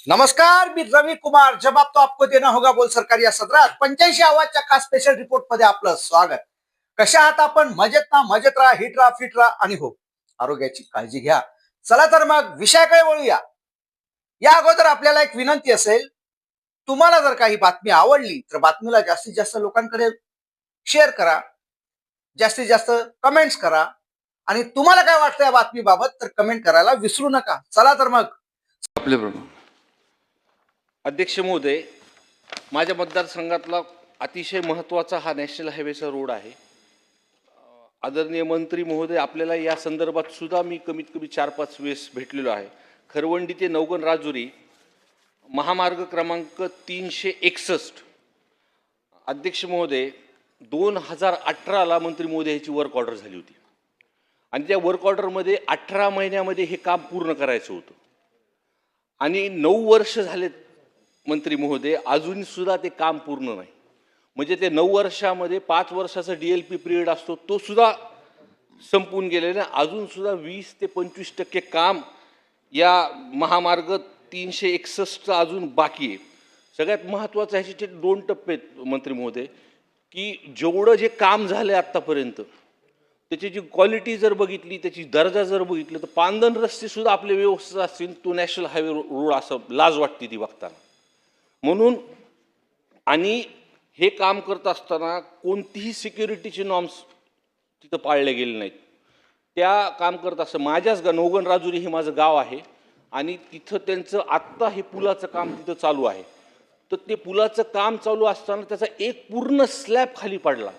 नमस्कार, मी रवि कुमार. जवाब तो आपको देना होगा बोल सरकार या सदरात 85 आवाजच्या खास स्पेशल रिपोर्ट मध्ये आपलं स्वागत. कशा आहात आपण? मजेत ना? मजेत राहा, हिट राहा, फिट राहा आणि हो, आरोग्याची काळजी घ्या. चला तर मग विषयाकडे वळूया. या अगोदर आपल्याला एक विनंती असेल, तुम्हाला जर काही बातमी आवडली तर बातमीला जास्तीत जास्त लोकांकडे शेअर करा, जास्तीत जास्त कमेंट्स करा आणि तुम्हाला काय वाटतं या बातमीबाबत तर कमेंट करायला विसरू नका. चला तर मग आपल्याबरोबर अध्यक्ष महोदय, माझ्या मतदारसंघातला अतिशय महत्त्वाचा हा नॅशनल हायवेचा रोड आहे. आदरणीय मंत्री महोदय, आपल्याला या संदर्भात सुद्धा मी कमीत कमी 4-5 वेळेस भेटलेलो आहे. खरवंडी ते नवगण राजुरी महामार्ग क्रमांक 361. अध्यक्ष महोदय, 2018ला मंत्री महोदय ह्याची वर्क ऑर्डर झाली होती आणि त्या वर्क ऑर्डरमध्ये 18 महिन्यामध्ये हे काम पूर्ण करायचं होतं आणि 9 वर्ष झालेत मंत्री महोदय, अजून सुद्धा ते काम पूर्ण नाही. म्हणजे ते 9 वर्षामध्ये 5 वर्षाचा DLP पिरियड असतो तो सुद्धा संपून गेलेला. अजून सुद्धा 20 ते 25% काम या महामार्ग 361 अजून बाकी आहे. सगळ्यात महत्त्वाचं ह्याचे 2 टप्पे आहेत मंत्री महोदय, की जेवढं जे काम झालं आत्तापर्यंत त्याची जी क्वालिटी जर बघितली, त्याची दर्जा जर बघितलं, तर पांदन रस्ते सुद्धा आपले व्यवस्थित असतील, तो नॅशनल हायवे रोड असं लाज वाटते ती बघताना. म्हणून आणि हे काम करत असताना कोणतीही सिक्युरिटीचे नॉर्म्स तिथं पाळले गेले नाहीत. त्या काम करत असं माझ्याच नवगण राजुरी हे माझं गाव आहे आणि तिथं त्यांचं आत्ता हे पुलाचं काम तिथं चालू आहे. तर ते पुलाचं काम चालू असताना त्याचा एक पूर्ण स्लॅब खाली पडला.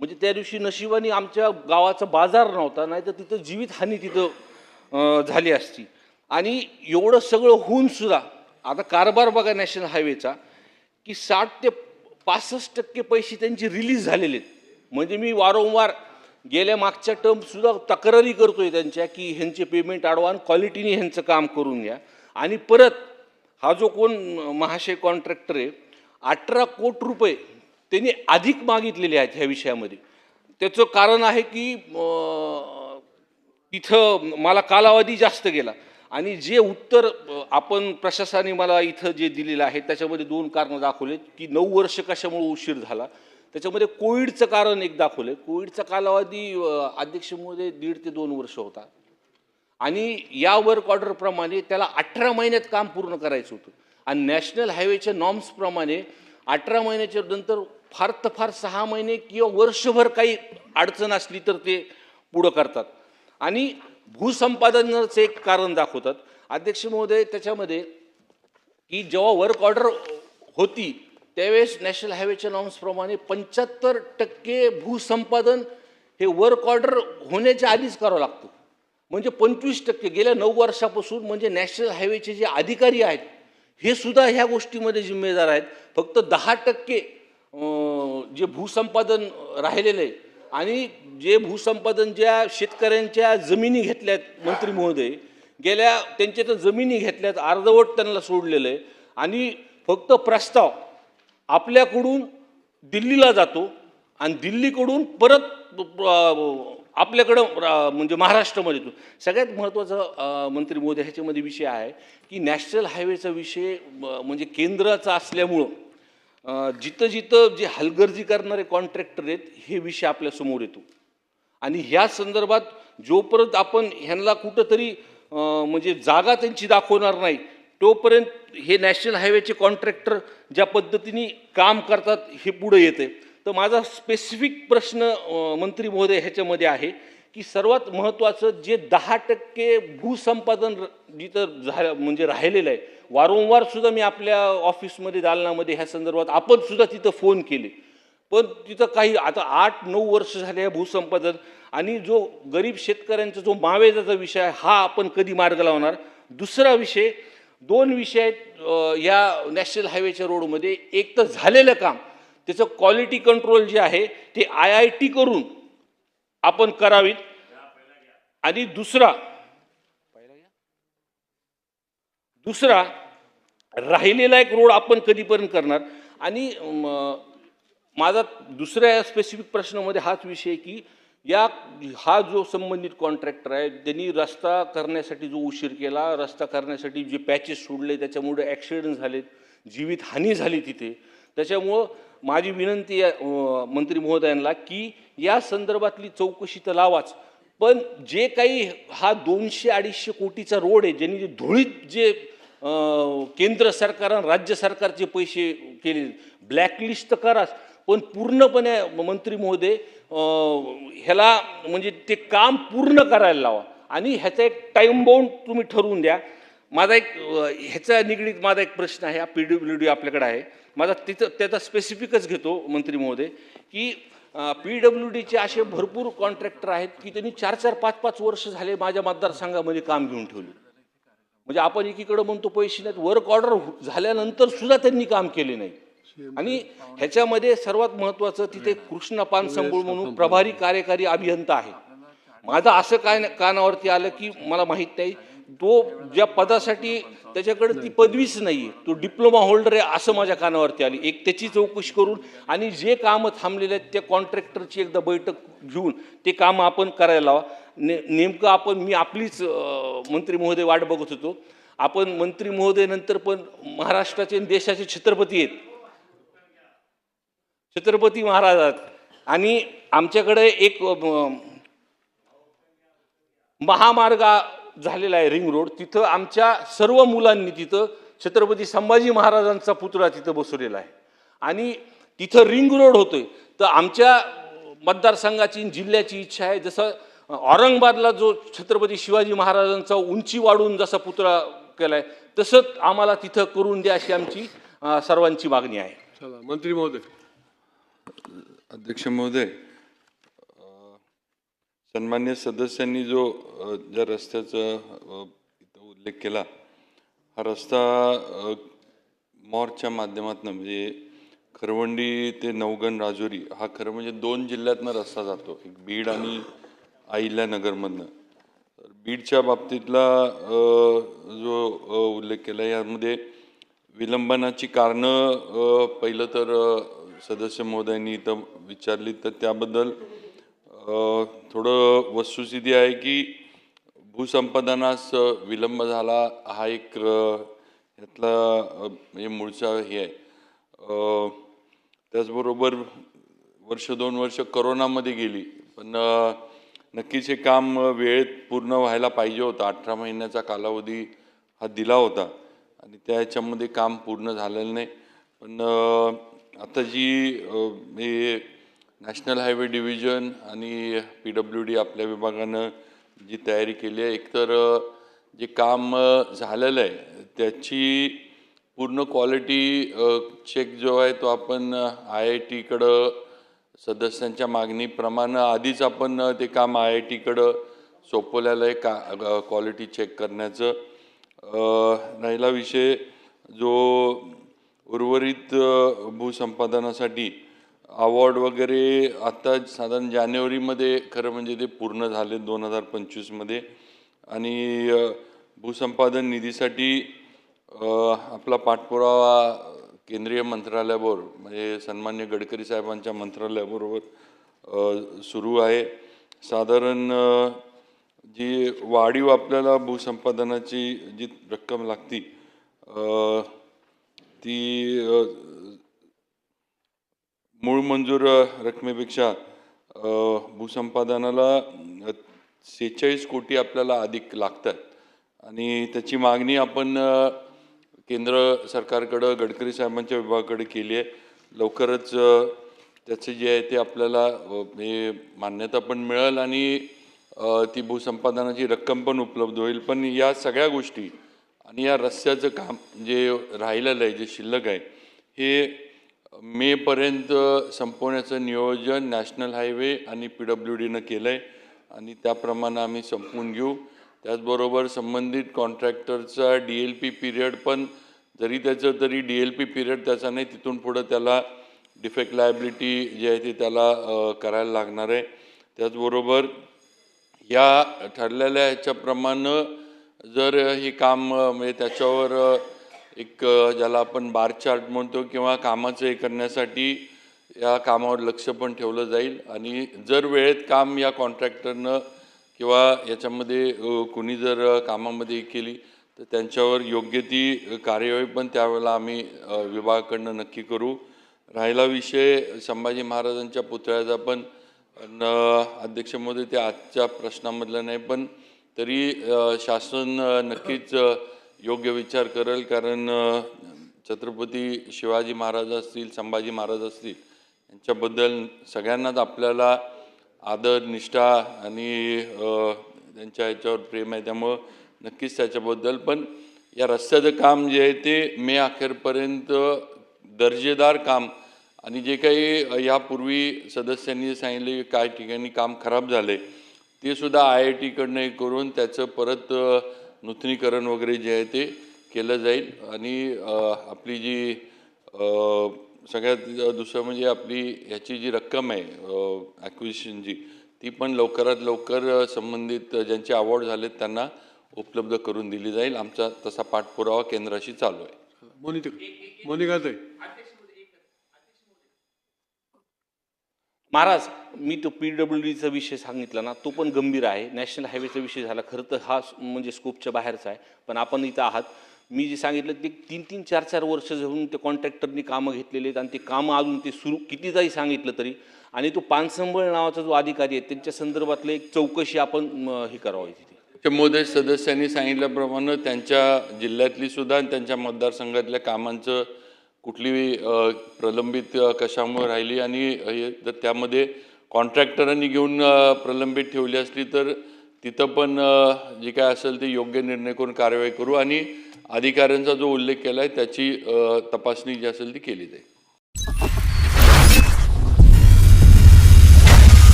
म्हणजे त्या दिवशी नशिबाने आमच्या गावाचा बाजार नव्हता, नाही तर तिथं जीवितहानी तिथं झाली असती. आणि एवढं सगळं होऊन सुद्धा आता कारभार बघा नॅशनल हायवेचा, की 60 ते 65% पैसे त्यांचे रिलीज झालेले आहेत. म्हणजे मी वारंवार गेल्या मागच्या टर्मसुद्धा तक्रारी करतोय त्यांच्या, की ह्यांचे पेमेंट अडवा, क्वालिटीने ह्यांचं काम करून घ्या. आणि परत हा जो कोण महाशय कॉन्ट्रॅक्टर आहे, 18 कोटी रुपये त्यांनी अधिक मागितलेले आहेत ह्या विषयामध्ये. त्याचं कारण आहे की तिथं मला कालावधी जास्त गेला आणि जे उत्तर आपण प्रशासनाने मला इथं जे दिलेलं आहे त्याच्यामध्ये 2 कारणं दाखवलेत, की 9 वर्ष कशामुळे उशीर झाला. त्याच्यामध्ये कोविडचं कारण एक दाखवलं. कोविडचा कालावधी अध्यक्ष महोदय 1.5 ते 2 वर्ष होता आणि या वर्क ऑर्डरप्रमाणे त्याला 18 महिन्यात काम पूर्ण करायचं होतं आणि नॅशनल हायवेच्या नॉर्म्सप्रमाणे 18 महिन्याच्या नंतर फार तर फार 6 महिने किंवा वर्षभर काही अडचण असली तर ते पुढं करतात. आणि भूसंपादनाचं एक कारण दाखवतात अध्यक्ष महोदय त्याच्यामध्ये, की जेव्हा वर्क ऑर्डर होती त्यावेळेस नॅशनल हायवेच्या नॉर्म्सप्रमाणे 75% भूसंपादन हे वर्क ऑर्डर होण्याच्या आधीच करावं लागतं. म्हणजे 25% गेल्या 9 वर्षापासून म्हणजे नॅशनल हायवेचे जे अधिकारी आहेत हे सुद्धा ह्या गोष्टीमध्ये जिम्मेदार आहेत. फक्त 10% जे भूसंपादन राहिलेलं आहे आणि जे भूसंपादन ज्या शेतकऱ्यांच्या जमिनी घेतल्यात मंत्री महोदय, गेल्या त्यांच्या तर जमिनी घेतल्यात, अर्धवट त्यांना सोडलेलं आहे आणि फक्त प्रस्ताव आपल्याकडून दिल्लीला जातो आणि दिल्लीकडून परत आपल्याकडं म्हणजे महाराष्ट्रामध्ये येतो. सगळ्यात महत्त्वाचा मंत्री महोदय ह्याच्यामध्ये विषय आहे, की नॅशनल हायवेचा विषय म्हणजे केंद्राचा असल्यामुळं जिथं जिथं जे हलगर्जी करणारे कॉन्ट्रॅक्टर आहेत हे विषय आपल्यासमोर येतो. आणि ह्या संदर्भात जोपर्यंत आपण ह्यांना कुठंतरी म्हणजे जागा त्यांची दाखवणार नाही तोपर्यंत हे नॅशनल हायवेचे कॉन्ट्रॅक्टर ज्या पद्धतीने काम करतात हे पुढे येते. तर माझा स्पेसिफिक प्रश्न मंत्री महोदय ह्याच्यामध्ये आहे, की सर्वात महत्त्वाचं जे 10% भूसंपादन जिथं म्हणजे राहिलेलं आहे, वारंवार सुद्धा मी आपल्या ऑफिसमध्ये दालनामध्ये ह्या संदर्भात आपण सुद्धा तिथं फोन केले, पण तिथं काही आता 8-9 वर्ष झाले आहे भूसंपादन. आणि जो गरीब शेतकऱ्यांचा जो मावेजाचा विषय आहे हा आपण कधी मार्ग लावणार. दुसरा विषय, 2 विषय आहेत या नॅशनल हायवेच्या रोडमध्ये. एक तर झालेलं काम त्याचं क्वालिटी कंट्रोल जे आहे ते IIT करून आपण करावीत आणि दुसरा राहिलेला एक रोड आपण कधीपर्यंत करणार. आणि माझा दुसऱ्या स्पेसिफिक प्रश्नामध्ये हाच विषय, की हा जो संबंधित कॉन्ट्रॅक्टर आहे त्यांनी रस्ता करण्यासाठी जो उशीर केला, रस्ता करण्यासाठी जे पॅचेस सोडले त्याच्यामुळे ॲक्सिडेंट झालेत, जीवितहानी झाली तिथे. त्याच्यामुळं माझी विनंती आहे मंत्री महोदयांना की या संदर्भातली चौकशी तर लावाच, पण जे काही हा 200-250 कोटीचा रोड आहे, ज्यांनी जे धुळीत जे केंद्र सरकार आणि राज्य सरकारचे पैसे केले, ब्लॅकलिस्ट तर कराच, पण पूर्णपणे मंत्री महोदय ह्याला म्हणजे ते काम पूर्ण करायला लावा आणि ह्याचा एक टाईम बाउंड तुम्ही ठरवून द्या. माझा एक ह्याचा निगडीत माझा एक प्रश्न आहे, PWD आपल्याकडे आहे माझा, तिथं त्याचा स्पेसिफिकच घेतो मंत्री महोदय की PWDचे असे भरपूर कॉन्ट्रॅक्टर आहेत की त्यांनी 4-4, 5-5 वर्ष झाले माझ्या मतदारसंघामध्ये काम घेऊन ठेवले. म्हणजे आपण एकीकडे म्हणतो पैसे नाहीत, वर्क ऑर्डर झाल्यानंतर सुद्धा त्यांनी काम केले नाही. आणि ह्याच्यामध्ये सर्वात महत्त्वाचं तिथे कृष्ण पानसंबळ म्हणून प्रभारी कार्यकारी अभियंता आहे. माझं असं काय कानावरती आलं की मला माहीत नाही, तो ज्या पदासाठी त्याच्याकडे ती पदवीच नाही आहे, तो डिप्लोमा होल्डर आहे असं माझ्या कानावरती आली. एक त्याची चौकशी करून आणि जे कामं थांबलेले आहेत त्या कॉन्ट्रॅक्टरची एकदा बैठक घेऊन ते कामं आपण करायला लावा. नेमकं मी आपलीच मंत्री महोदय वाट बघत होतो. आपण मंत्री महोदय नंतर पण महाराष्ट्राचे आणि देशाचे छत्रपती आहेत, छत्रपती महाराज. आणि आमच्याकडे एक महामार्ग झालेला आहे रिंग रोड, तिथं आमच्या सर्व मुलांनी तिथं छत्रपती संभाजी महाराजांचा पुतळा तिथं बसवलेला आहे आणि तिथं रिंग रोड होतोय. तर आमच्या मतदारसंघाची जिल्ह्याची इच्छा आहे, जसं औरंगाबादला जो छत्रपती शिवाजी महाराजांचा उंची वाढवून जसा पुतळा केलाय तसंच आम्हाला तिथं करून द्या अशी आमची सर्वांची मागणी आहे. चला मंत्री महोदय. अध्यक्ष महोदय, सन्मान्य सदस्यांनी जो ज्या रस्त्याचा इथं उल्लेख केला, हा रस्ता मॉरच्या माध्यमातून म्हणजे खरवंडी ते नवगण राजुरी हा खरं म्हणजे 2 जिल्ह्यातनं रस्ता जातो, एक बीड आणि अहिल्यानगरमधनं. तर बीडच्या बाबतीतला जो उल्लेख केला यामध्ये विलंबनाची कारणं पहिलं तर सदस्य महोदयांनी इथं विचारली, तर त्याबद्दल थोडं वस्तुस्थिती आहे की भूसंपादनास विलंब झाला हा एक यातला म्हणजे मूळचा हे आहे. त्याचबरोबर 1-2 वर्ष करोनामध्ये गेली, पण नक्कीच हे काम वेळेत पूर्ण व्हायला पाहिजे होतं. 18 महिन्याचा कालावधी हा दिला होता आणि त्या ह्याच्यामध्ये काम पूर्ण झालेलं नाही. पण आता जी हे नॅशनल हायवे डिव्हिजन आणि PWD आपल्या विभागानं जी तयारी केली आहे, एकतर जे काम झालेलं आहे त्याची पूर्ण क्वालिटी चेक जो आहे तो आपण IIT-कडं सदस्यांच्या मागणीप्रमाणे आधीच आपण ते काम IIT-कडं सोपवलेलं आहे क्वालिटी चेक करण्याचं. राहिला विषय जो उर्वरित भूसंपादनासाठी अवॉर्ड वगैरे आता साधारण जानेवारीमध्ये खरं म्हणजे ते पूर्ण झाले 2025मध्ये. आणि भूसंपादन निधीसाठी आपला पाठपुरावा केंद्रीय मंत्रालयाबरोबर म्हणजे सन्मान्य गडकरी साहेबांच्या मंत्रालयाबरोबर सुरू आहे. साधारण जी वाढीव आपल्याला भूसंपादनाची जी रक्कम लागती ती मूळ मंजूर रकमेपेक्षा भूसंपादनाला 46 कोटी आपल्याला अधिक लागतात आणि त्याची मागणी आपण केंद्र सरकारकडं गडकरी साहेबांच्या विभागाकडे केली आहे. लवकरच त्याचे जे आहे ते आपल्याला हे मान्यता पण मिळेल आणि ती भूसंपादनाची रक्कम पण उपलब्ध होईल. पण या सगळ्या गोष्टी आणि या रस्त्याचं काम जे राहिलेलं आहे, जे शिल्लक आहे, हे मेपर्यंत संपवण्याचं नियोजन नॅशनल हायवे आणि PWDनं केलं आहे आणि त्याप्रमाणे आम्ही संपवून घेऊ. त्याचबरोबर संबंधित कॉन्ट्रॅक्टरचा DLP पिरियड पण जरी त्याचं तरी DLP पिरियड त्याचा नाही, तिथून पुढं त्याला डिफेक्ट लायबिलिटी जे आहे ते त्याला करायला लागणार आहे. त्याचबरोबर या ठरलेल्या ह्याच्याप्रमाणे जर हे काम म्हणजे त्याच्यावर एक ज्याला आपण बार चार्ट म्हणतो किंवा कामाचं हे करण्यासाठी या कामावर लक्ष पण ठेवलं जाईल आणि जर वेळेत काम या कॉन्ट्रॅक्टरनं किंवा याच्यामध्ये कोणी जर कामामध्ये केली तर त्यांच्यावर योग्य ती कार्यवाही पण त्यावेळेला आम्ही विभागाकडनं नक्की करू. राहिला विषय संभाजी महाराजांच्या पुतळ्याचा पण अध्यक्ष महोदय ते आजच्या प्रश्नामधलं नाही, पण तरी शासन नक्कीच योग्य विचार करेल, कारण छत्रपती शिवाजी महाराज असतील, संभाजी महाराज असतील, यांच्याबद्दल सगळ्यांनाच आपल्याला आदर, निष्ठा आणि त्यांच्या ह्याच्यावर प्रेम आहे. त्यामुळं नक्कीच त्याच्याबद्दल पण या रस्त्याचं काम जे आहे ते मे अखेरपर्यंत दर्जेदार काम आणि जे काही यापूर्वी सदस्यांनी सांगितले काय ठिकाणी काम खराब झाले ते सुद्धा IIT-कडनं करून त्याचं परत नूतनीकरण वगैरे जे आहे ते केलं जाईल. आणि आपली जी सगळ्यात दुसरं म्हणजे आपली ह्याची जी रक्कम आहे ॲक्विजिशनची ती पण लवकरात लवकर संबंधित ज्यांचे अवॉर्ड झालेत त्यांना उपलब्ध करून दिली जाईल. आमचा तसा पाठपुरावा केंद्राशी चालू आहे. मोनिकाताई, महाराज, मी तो PWDचा विषय सांगितला ना, तो पण गंभीर आहे. नॅशनल हायवेचा विषय झाला, खरं तर हा म्हणजे स्कोपच्या बाहेरचा आहे, पण आपण इथं आहात. मी जे सांगितलं ते 3-3, 4-4 वर्ष जाऊन ते कॉन्ट्रॅक्टरनी कामं घेतलेले आहेत आणि ते कामं अजून ते सुरू कितीदाही सांगितलं तरी. आणि तो पानसंबळ नावाचा जो अधिकारी आहे त्यांच्या संदर्भातलं एक चौकशी आपण हे करावी तिथे. मोदी सदस्यांनी सांगितल्याप्रमाणे त्यांच्या जिल्ह्यातली सुद्धा आणि त्यांच्या मतदारसंघातल्या कामांचं कुठली प्रलंबित कशामुळे राहिली आणि जर त्यामध्ये कॉन्ट्रॅक्टरांनी घेऊन प्रलंबित ठेवली असली तर तिथं पण जे काय असेल ते योग्य निर्णय करून कारवाई करू आणि अधिकाऱ्यांचा जो उल्लेख केला आहे त्याची तपासणी जी असेल ती केली जाईल.